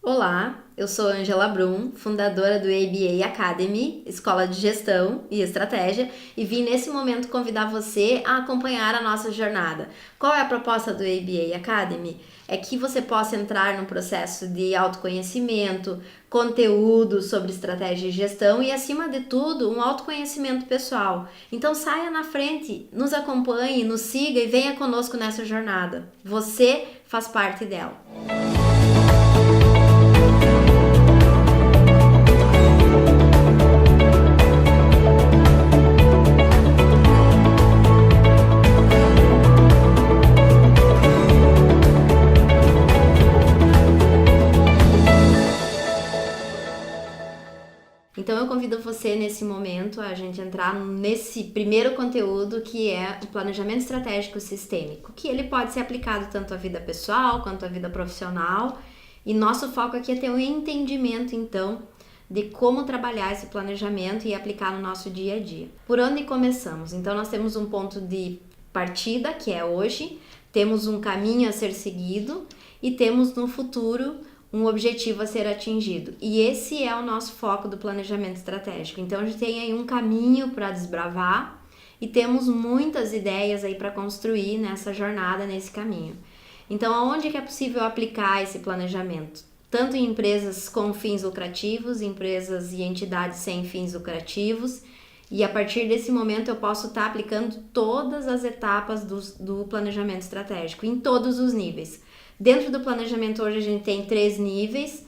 Olá, eu sou Angela Brum, fundadora do ABA Academy, Escola de Gestão e Estratégia, e vim nesse momento convidar você a acompanhar a nossa jornada. Qual é a proposta do ABA Academy? É que você possa entrar num processo de autoconhecimento, conteúdo sobre estratégia e gestão e, acima de tudo, um autoconhecimento pessoal. Então saia na frente, nos acompanhe, nos siga e venha conosco nessa jornada. Você faz parte dela. Então eu convido você nesse momento a gente entrar nesse primeiro conteúdo que é o planejamento estratégico sistêmico, que ele pode ser aplicado tanto à vida pessoal quanto à vida profissional, e nosso foco aqui é ter um entendimento então de como trabalhar esse planejamento e aplicar no nosso dia a dia. Por onde começamos? Então nós temos um ponto de partida, que é hoje, temos um caminho a ser seguido e temos no futuro um objetivo a ser atingido. E esse é o nosso foco do planejamento estratégico. Então a gente tem aí um caminho para desbravar e temos muitas ideias aí para construir nessa jornada, nesse caminho. Então aonde que é possível aplicar esse planejamento? Tanto em empresas com fins lucrativos, empresas e entidades sem fins lucrativos, e a partir desse momento eu posso estar aplicando todas as etapas do planejamento estratégico, em todos os níveis. Dentro do planejamento hoje a gente tem 3 níveis,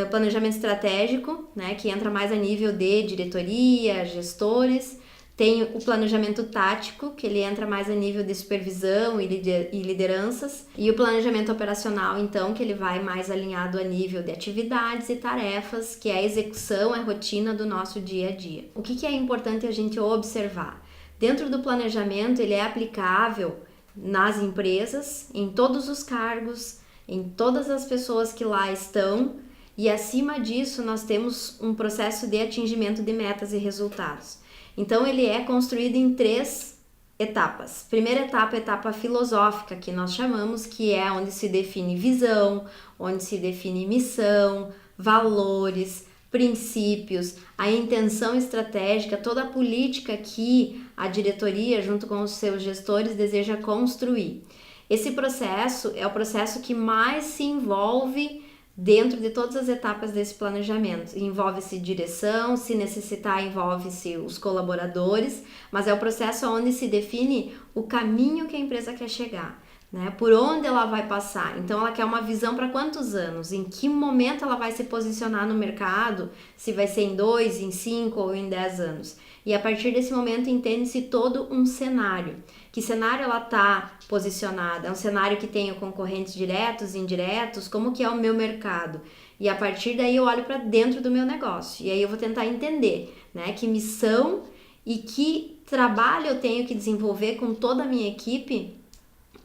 planejamento estratégico, né, que entra mais a nível de diretoria, gestores, tem o planejamento tático, que ele entra mais a nível de supervisão e lideranças, e o planejamento operacional, então, que ele vai mais alinhado a nível de atividades e tarefas, que é a execução, a rotina do nosso dia a dia. O que é importante a gente observar? Dentro do planejamento, ele é aplicável nas empresas, em todos os cargos, em todas as pessoas que lá estão, e acima disso nós temos um processo de atingimento de metas e resultados. Então ele é construído em 3 etapas. Primeira etapa, a etapa filosófica, que nós chamamos, que é onde se define visão, onde se define missão, valores, princípios, a intenção estratégica, toda a política que a diretoria, junto com os seus gestores, deseja construir. Esse processo é o processo que mais se envolve dentro de todas as etapas desse planejamento. Envolve-se direção, se necessitar, envolve-se os colaboradores, mas é o processo onde se define o caminho que a empresa quer chegar, né? Por onde ela vai passar. Então ela quer uma visão para quantos anos, em que momento ela vai se posicionar no mercado, se vai ser em 2, em 5 ou em 10 anos. E a partir desse momento entende-se todo um cenário. Que cenário ela está posicionada? É um cenário que tem concorrentes diretos, indiretos, como que é o meu mercado? E a partir daí eu olho para dentro do meu negócio. E aí eu vou tentar entender, né, que missão e que trabalho eu tenho que desenvolver com toda a minha equipe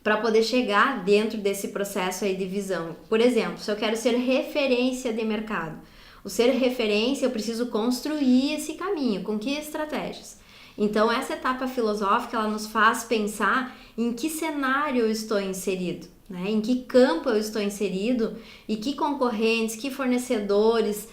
para poder chegar dentro desse processo aí de visão. Por exemplo, se eu quero ser referência de mercado, o ser referência eu preciso construir esse caminho, com que estratégias? Então essa etapa filosófica ela nos faz pensar em que cenário eu estou inserido, né? Em que campo eu estou inserido e que concorrentes, que fornecedores,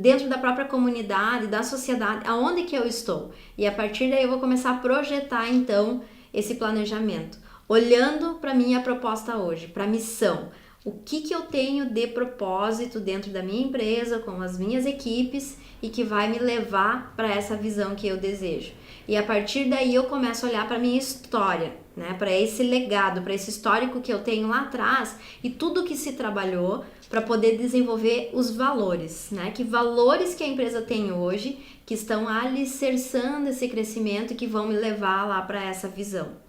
dentro da própria comunidade, da sociedade, aonde que eu estou. E a partir daí eu vou começar a projetar então esse planejamento. Olhando para a minha proposta hoje, para a missão, o que eu tenho de propósito dentro da minha empresa, com as minhas equipes e que vai me levar para essa visão que eu desejo. E a partir daí eu começo a olhar para a minha história, né? Para esse legado, para esse histórico que eu tenho lá atrás e tudo que se trabalhou para poder desenvolver os valores, né? Que valores que a empresa tem hoje que estão alicerçando esse crescimento e que vão me levar lá para essa visão.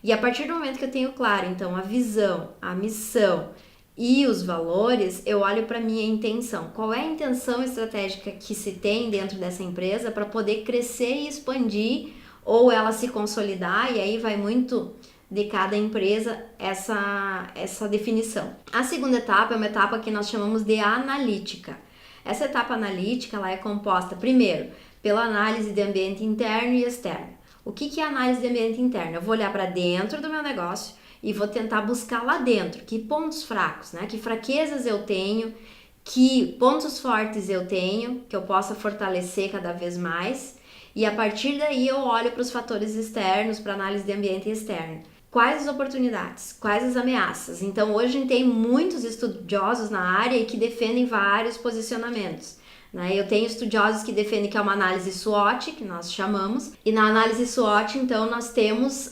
E a partir do momento que eu tenho claro, então, a visão, a missão e os valores, eu olho para a minha intenção. Qual é a intenção estratégica que se tem dentro dessa empresa para poder crescer e expandir ou ela se consolidar? E aí vai muito de cada empresa essa definição. A segunda etapa é uma etapa que nós chamamos de analítica. Essa etapa analítica ela é composta, primeiro, pela análise de ambiente interno e externo. O que é análise de ambiente interno? Eu vou olhar para dentro do meu negócio e vou tentar buscar lá dentro que pontos fracos, né? Que fraquezas eu tenho, que pontos fortes eu tenho, que eu possa fortalecer cada vez mais, e a partir daí eu olho para os fatores externos, para análise de ambiente externo. Quais as oportunidades? Quais as ameaças? Então hoje a gente tem muitos estudiosos na área e que defendem vários posicionamentos. Eu tenho estudiosos que defendem que é uma análise SWOT, que nós chamamos, e na análise SWOT, então, nós temos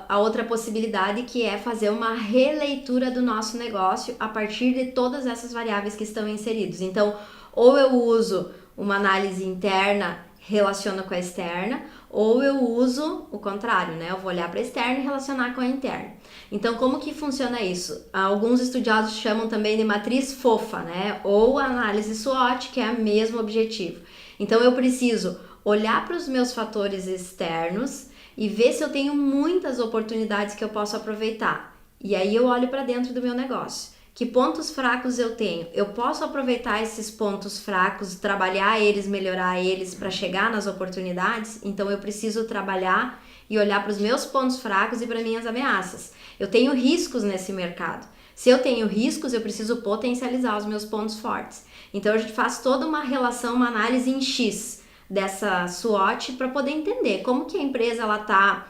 a outra possibilidade, que é fazer uma releitura do nosso negócio a partir de todas essas variáveis que estão inseridas. Então, ou eu uso uma análise interna, relaciona com a externa, ou eu uso o contrário, eu vou olhar para a externa e relacionar com a interna. Então, como que funciona isso? Alguns estudiosos chamam também de matriz fofa, ou análise SWOT, que é o mesmo objetivo. Então, eu preciso olhar para os meus fatores externos e ver se eu tenho muitas oportunidades que eu posso aproveitar. E aí eu olho para dentro do meu negócio. Que pontos fracos eu tenho? Eu posso aproveitar esses pontos fracos, trabalhar eles, melhorar eles para chegar nas oportunidades? Então eu preciso trabalhar e olhar para os meus pontos fracos e para minhas ameaças. Eu tenho riscos nesse mercado. Se eu tenho riscos, eu preciso potencializar os meus pontos fortes. Então a gente faz toda uma relação, uma análise em X dessa SWOT para poder entender como que a empresa está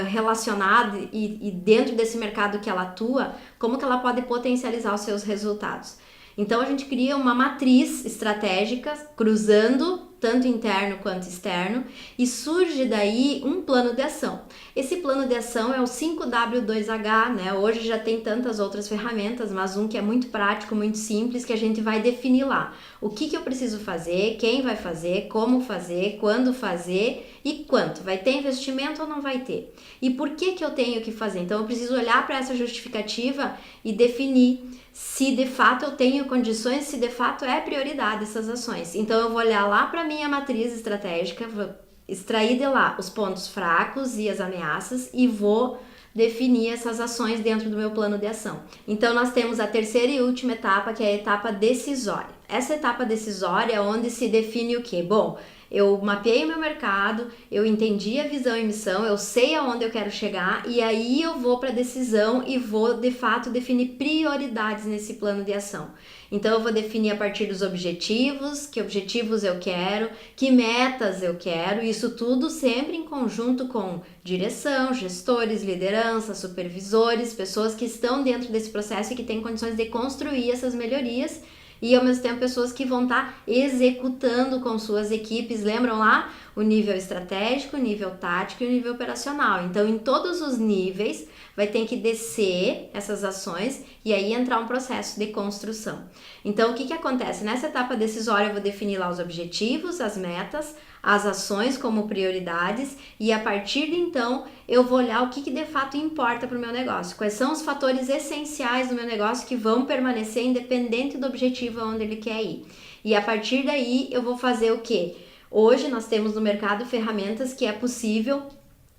relacionada e dentro desse mercado que ela atua, como que ela pode potencializar os seus resultados. Então a gente cria uma matriz estratégica cruzando tanto interno quanto externo e surge daí um plano de ação. Esse plano de ação é o 5W2H, Hoje já tem tantas outras ferramentas, mas um que é muito prático, muito simples, que a gente vai definir lá. O que eu preciso fazer, quem vai fazer, como fazer, quando fazer e quanto. Vai ter investimento ou não vai ter? E por que eu tenho que fazer? Então eu preciso olhar para essa justificativa e definir se de fato eu tenho condições, se de fato é prioridade essas ações. Então eu vou olhar lá para a minha matriz estratégica, vou extrair de lá os pontos fracos e as ameaças e vou definir essas ações dentro do meu plano de ação. Então nós temos a terceira e última etapa, que é a etapa decisória. Essa etapa decisória é onde se define o quê? Bom, eu mapeei o meu mercado, eu entendi a visão e missão, eu sei aonde eu quero chegar e aí eu vou para a decisão e vou de fato definir prioridades nesse plano de ação. Então eu vou definir a partir dos objetivos, que objetivos eu quero, que metas eu quero, isso tudo sempre em conjunto com direção, gestores, liderança, supervisores, pessoas que estão dentro desse processo e que têm condições de construir essas melhorias e ao mesmo tempo pessoas que vão estar executando com suas equipes, lembram lá? O nível estratégico, o nível tático e o nível operacional. Então em todos os níveis vai ter que descer essas ações e aí entrar um processo de construção. Então o que acontece? Nessa etapa decisória eu vou definir lá os objetivos, as metas, as ações como prioridades e a partir de então eu vou olhar o que de fato importa para o meu negócio. Quais são os fatores essenciais do meu negócio que vão permanecer independente do objetivo aonde ele quer ir. E a partir daí eu vou fazer o quê? Hoje nós temos no mercado ferramentas que é possível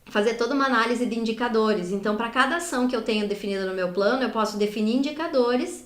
fazer toda uma análise de indicadores. Então para cada ação que eu tenho definida no meu plano eu posso definir indicadores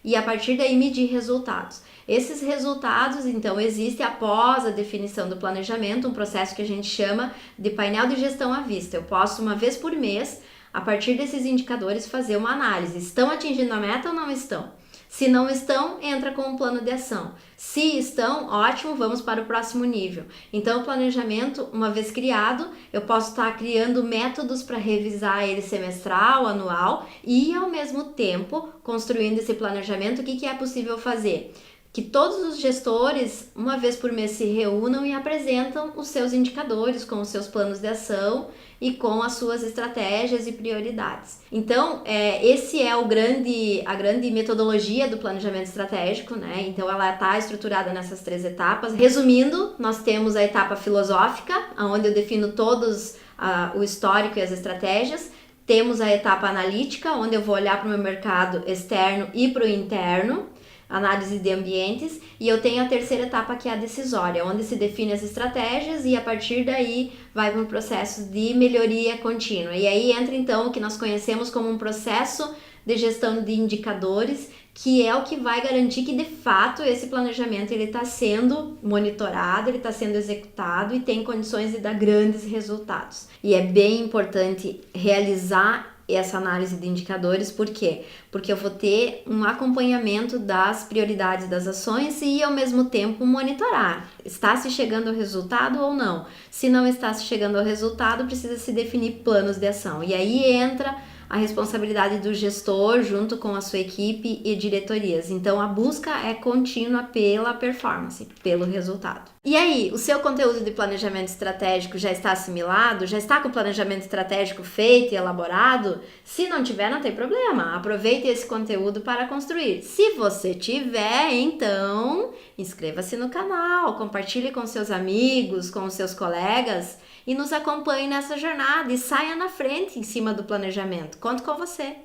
e a partir daí medir resultados. Esses resultados, então, existem após a definição do planejamento, um processo que a gente chama de painel de gestão à vista. Eu posso, uma vez por mês, a partir desses indicadores, fazer uma análise. Estão atingindo a meta ou não estão? Se não estão, entra com um plano de ação. Se estão, ótimo, vamos para o próximo nível. Então, o planejamento, uma vez criado, eu posso estar criando métodos para revisar ele semestral, anual e, ao mesmo tempo, construindo esse planejamento, o que é possível fazer? Que todos os gestores, uma vez por mês, se reúnam e apresentam os seus indicadores com os seus planos de ação e com as suas estratégias e prioridades. Então, esse é a grande metodologia do planejamento estratégico, Então, ela está estruturada nessas 3 etapas. Resumindo, nós temos a etapa filosófica, onde eu defino todos o histórico e as estratégias. Temos a etapa analítica, onde eu vou olhar para o meu mercado externo e para o interno, análise de ambientes, e eu tenho a terceira etapa que é a decisória, onde se define as estratégias e a partir daí vai para um processo de melhoria contínua. E aí entra então o que nós conhecemos como um processo de gestão de indicadores, que é o que vai garantir que de fato esse planejamento ele está sendo monitorado, ele está sendo executado e tem condições de dar grandes resultados. E é bem importante realizar essa análise de indicadores. Por quê? Porque eu vou ter um acompanhamento das prioridades das ações e, ao mesmo tempo, monitorar. Está se chegando ao resultado ou não? Se não está se chegando ao resultado, precisa se definir planos de ação. E aí entra a responsabilidade do gestor junto com a sua equipe e diretorias. Então, a busca é contínua pela performance, pelo resultado. E aí, o seu conteúdo de planejamento estratégico já está assimilado? Já está com o planejamento estratégico feito e elaborado? Se não tiver, não tem problema. Aproveite esse conteúdo para construir. Se você tiver, então, inscreva-se no canal, compartilhe com seus amigos, com seus colegas e nos acompanhe nessa jornada e saia na frente em cima do planejamento. Conto com você!